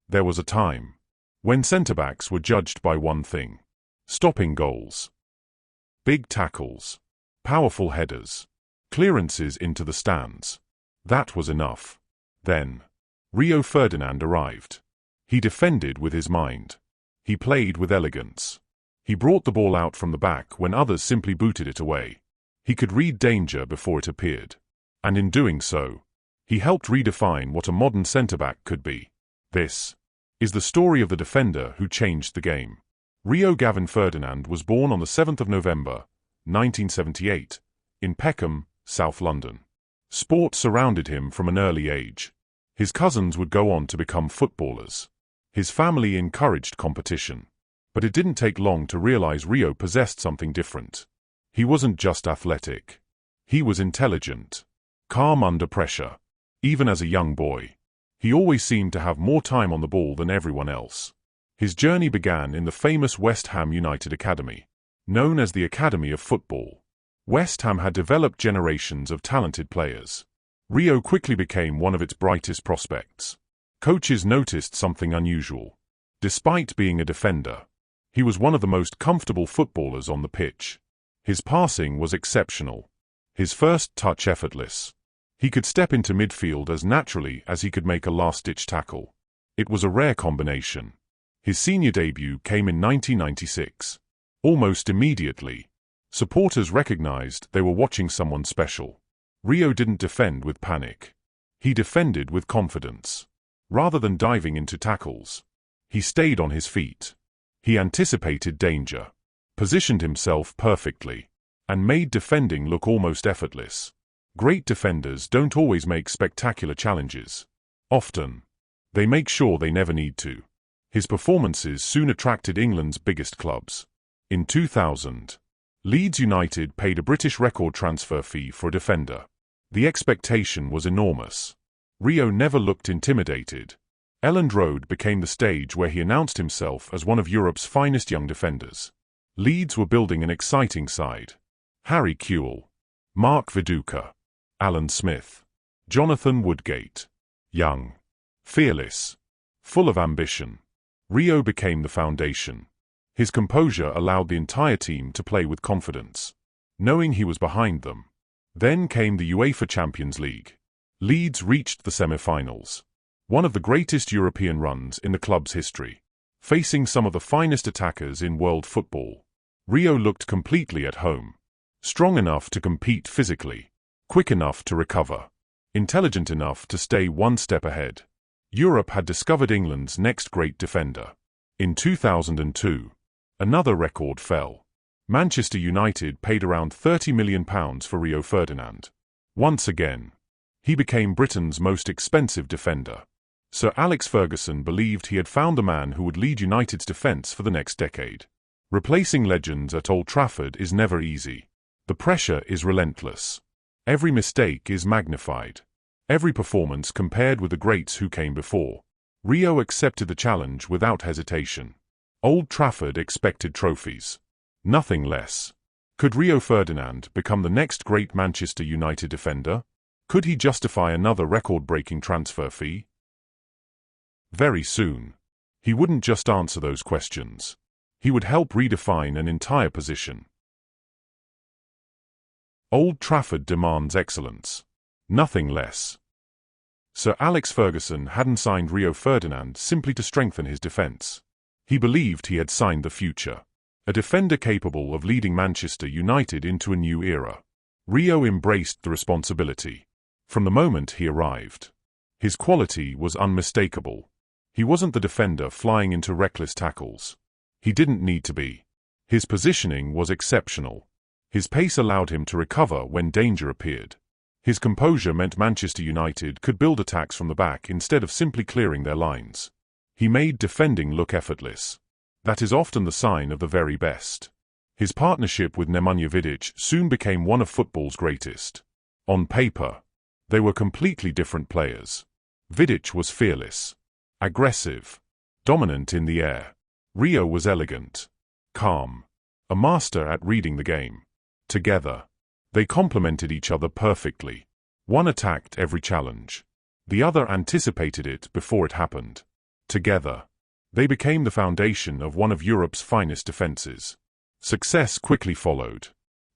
There was a time when centre-backs were judged by one thing: stopping goals. Big tackles, powerful headers, clearances into the stands. That was enough. Then Rio Ferdinand arrived. He defended with his mind. He played with elegance. He brought the ball out from the back when others simply booted it away. He could read danger before it appeared. And in doing so, he helped redefine what a modern centre-back could be. This is the story of the defender who changed the game. Rio Ferdinand was born on the 7th of November, 1978, in Peckham, South London. Sport surrounded him from an early age. His cousins would go on to become footballers. His family encouraged competition. But it didn't take long to realize Rio possessed something different. He wasn't just athletic. He was intelligent, calm under pressure. Even as a young boy, he always seemed to have more time on the ball than everyone else. His journey began in the famous West Ham United Academy, known as the Academy of Football. West Ham had developed generations of talented players. Rio quickly became one of its brightest prospects. Coaches noticed something unusual. Despite being a defender, he was one of the most comfortable footballers on the pitch. His passing was exceptional. His first touch effortless. He could step into midfield as naturally as he could make a last-ditch tackle. It was a rare combination. His senior debut came in 1996. Almost immediately, supporters recognized they were watching someone special. Rio didn't defend with panic. He defended with confidence. Rather than diving into tackles, he stayed on his feet. He anticipated danger, positioned himself perfectly, and made defending look almost effortless. Great defenders don't always make spectacular challenges. Often, they make sure they never need to. His performances soon attracted England's biggest clubs. In 2000, Leeds United paid a British record transfer fee for a defender. The expectation was enormous. Rio never looked intimidated. Elland Road became the stage where he announced himself as one of Europe's finest young defenders. Leeds were building an exciting side. Harry Kewell, Mark Viduka, Alan Smith, Jonathan Woodgate. Young, fearless, full of ambition, Rio became the foundation. His composure allowed the entire team to play with confidence, knowing he was behind them. Then came the UEFA Champions League. Leeds reached the semi-finals, one of the greatest European runs in the club's history. Facing some of the finest attackers in world football, Rio looked completely at home. Strong enough to compete physically, quick enough to recover, intelligent enough to stay one step ahead. Europe had discovered England's next great defender. In 2002, another record fell. Manchester United paid around £30 million for Rio Ferdinand. Once again, he became Britain's most expensive defender. Sir Alex Ferguson believed he had found the man who would lead United's defence for the next decade. Replacing legends at Old Trafford is never easy. The pressure is relentless. Every mistake is magnified. Every performance compared with the greats who came before. Rio accepted the challenge without hesitation. Old Trafford expected trophies. Nothing less. Could Rio Ferdinand become the next great Manchester United defender? Could he justify another record-breaking transfer fee? Very soon. He wouldn't just answer those questions. He would help redefine an entire position. Old Trafford demands excellence. Nothing less. Sir Alex Ferguson hadn't signed Rio Ferdinand simply to strengthen his defence. He believed he had signed the future. A defender capable of leading Manchester United into a new era. Rio embraced the responsibility. From the moment he arrived, his quality was unmistakable. He wasn't the defender flying into reckless tackles. He didn't need to be. His positioning was exceptional. His pace allowed him to recover when danger appeared. His composure meant Manchester United could build attacks from the back instead of simply clearing their lines. He made defending look effortless. That is often the sign of the very best. His partnership with Nemanja Vidić soon became one of football's greatest. On paper, they were completely different players. Vidić was fearless, aggressive, dominant in the air. Rio was elegant, calm, a master at reading the game. Together, they complemented each other perfectly. One attacked every challenge. The other anticipated it before it happened. Together, they became the foundation of one of Europe's finest defenses. Success quickly followed.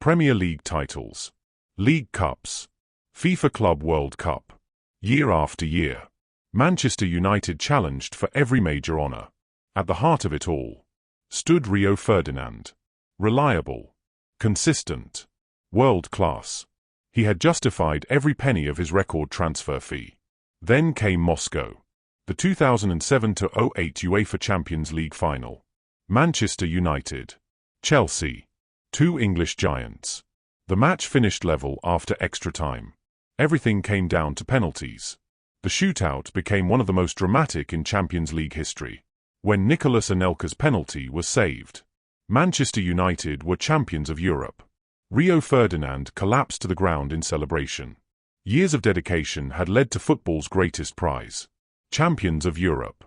Premier League titles, League Cups, FIFA Club World Cup. Year after year, Manchester United challenged for every major honour. At the heart of it all stood Rio Ferdinand. Reliable, consistent, world-class. He had justified every penny of his record transfer fee. Then came Moscow, the 2007-08 UEFA Champions League final. Manchester United, Chelsea, two English giants. The match finished level after extra time. Everything came down to penalties. The shootout became one of the most dramatic in Champions League history. When Nicolas Anelka's penalty was saved, Manchester United were champions of Europe. Rio Ferdinand collapsed to the ground in celebration. Years of dedication had led to football's greatest prize. Champions of Europe.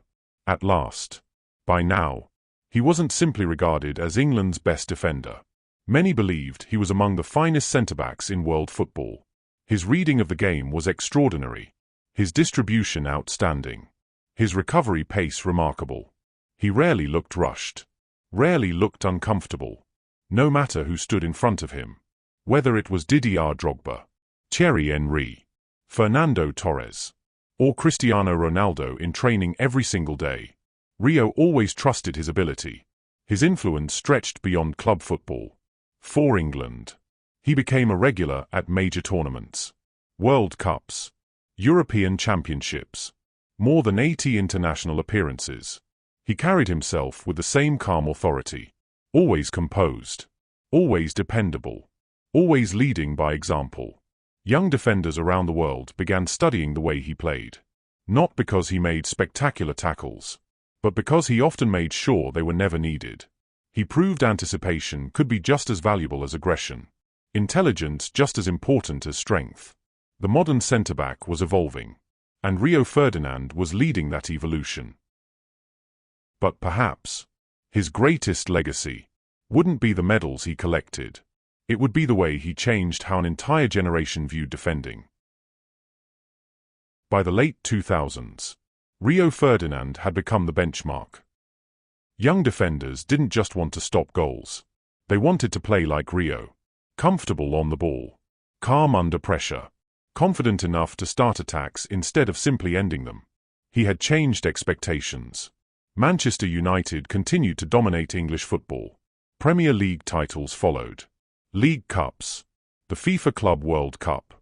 At last. By now, he wasn't simply regarded as England's best defender. Many believed he was among the finest centre-backs in world football. His reading of the game was extraordinary. His distribution outstanding. His recovery pace remarkable. He rarely looked rushed. Rarely looked uncomfortable. No matter who stood in front of him. Whether it was Didier Drogba, Thierry Henry, Fernando Torres, or Cristiano Ronaldo in training every single day, Rio always trusted his ability. His influence stretched beyond club football. For England, he became a regular at major tournaments. World Cups, European Championships, more than 80 international appearances. He carried himself with the same calm authority. Always composed. Always dependable. Always leading by example. Young defenders around the world began studying the way he played. Not because he made spectacular tackles, but because he often made sure they were never needed. He proved anticipation could be just as valuable as aggression. Intelligence just as important as strength. The modern centre-back was evolving, and Rio Ferdinand was leading that evolution. But perhaps his greatest legacy wouldn't be the medals he collected. It would be the way he changed how an entire generation viewed defending. By the late 2000s, Rio Ferdinand had become the benchmark. Young defenders didn't just want to stop goals. They wanted to play like Rio. Comfortable on the ball. Calm under pressure. Confident enough to start attacks instead of simply ending them. He had changed expectations. Manchester United continued to dominate English football. Premier League titles followed. League Cups. The FIFA Club World Cup.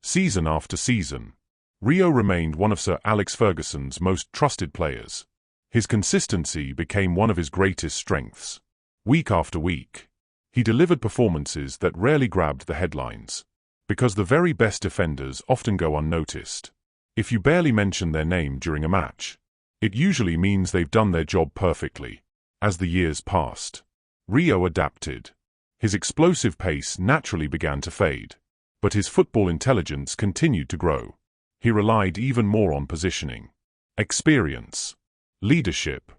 Season after season, Rio remained one of Sir Alex Ferguson's most trusted players. His consistency became one of his greatest strengths. Week after week, he delivered performances that rarely grabbed the headlines. Because the very best defenders often go unnoticed. If you barely mention their name during a match, it usually means they've done their job perfectly. As the years passed, Rio adapted. His explosive pace naturally began to fade, but his football intelligence continued to grow. He relied even more on positioning, experience, leadership.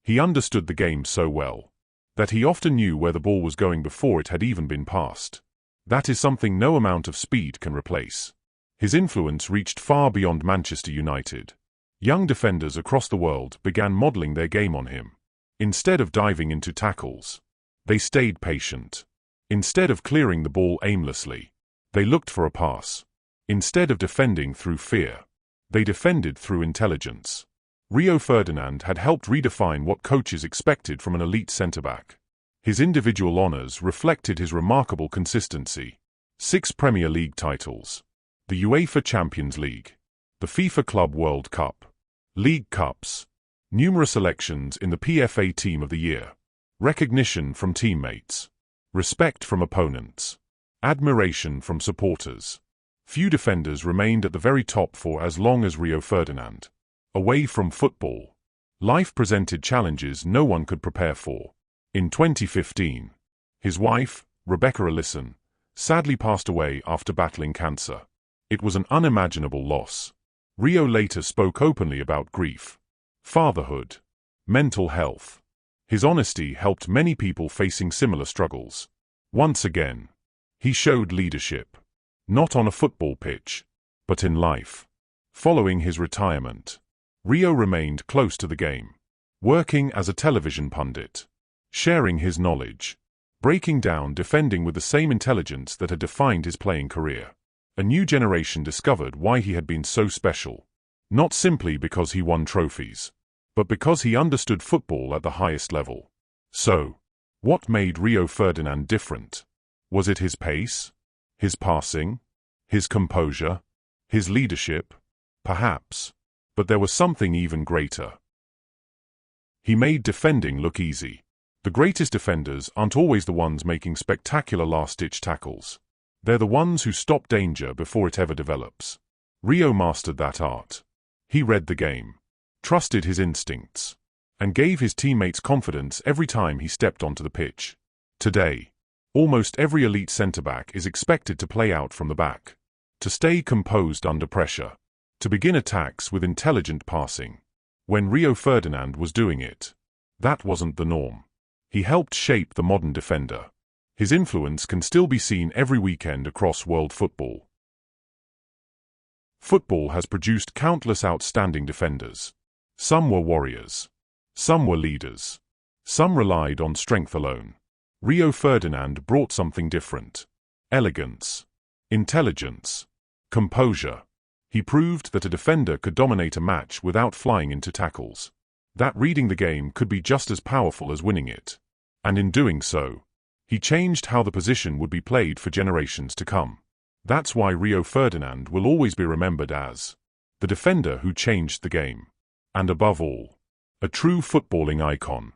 He understood the game so well that he often knew where the ball was going before it had even been passed. That is something no amount of speed can replace. His influence reached far beyond Manchester United. Young defenders across the world began modeling their game on him. Instead of diving into tackles, they stayed patient. Instead of clearing the ball aimlessly, they looked for a pass. Instead of defending through fear, they defended through intelligence. Rio Ferdinand had helped redefine what coaches expected from an elite centre-back. His individual honours reflected his remarkable consistency. 6 Premier League titles, the UEFA Champions League, the FIFA Club World Cup, League Cups, numerous elections in the PFA Team of the Year, recognition from teammates, respect from opponents, admiration from supporters. Few defenders remained at the very top for as long as Rio Ferdinand. Away from football, life presented challenges no one could prepare for. In 2015, his wife, Rebecca Ellison, sadly passed away after battling cancer. It was an unimaginable loss. Rio later spoke openly about grief, fatherhood, mental health. His honesty helped many people facing similar struggles. Once again, he showed leadership, not on a football pitch, but in life. Following his retirement, Rio remained close to the game, working as a television pundit, sharing his knowledge, breaking down defending with the same intelligence that had defined his playing career. A new generation discovered why he had been so special, not simply because he won trophies, but because he understood football at the highest level. So, what made Rio Ferdinand different? Was it his pace? His passing? His composure? His leadership? Perhaps. But there was something even greater. He made defending look easy. The greatest defenders aren't always the ones making spectacular last-ditch tackles. They're the ones who stop danger before it ever develops. Rio mastered that art. He read the game, trusted his instincts, and gave his teammates confidence every time he stepped onto the pitch. Today, almost every elite centre-back is expected to play out from the back, to stay composed under pressure, to begin attacks with intelligent passing. When Rio Ferdinand was doing it, that wasn't the norm. He helped shape the modern defender. His influence can still be seen every weekend across world football. Football has produced countless outstanding defenders. Some were warriors. Some were leaders. Some relied on strength alone. Rio Ferdinand brought something different. Elegance. Intelligence. Composure. He proved that a defender could dominate a match without flying into tackles. That reading the game could be just as powerful as winning it. And in doing so, he changed how the position would be played for generations to come. That's why Rio Ferdinand will always be remembered as the defender who changed the game. And above all, a true footballing icon.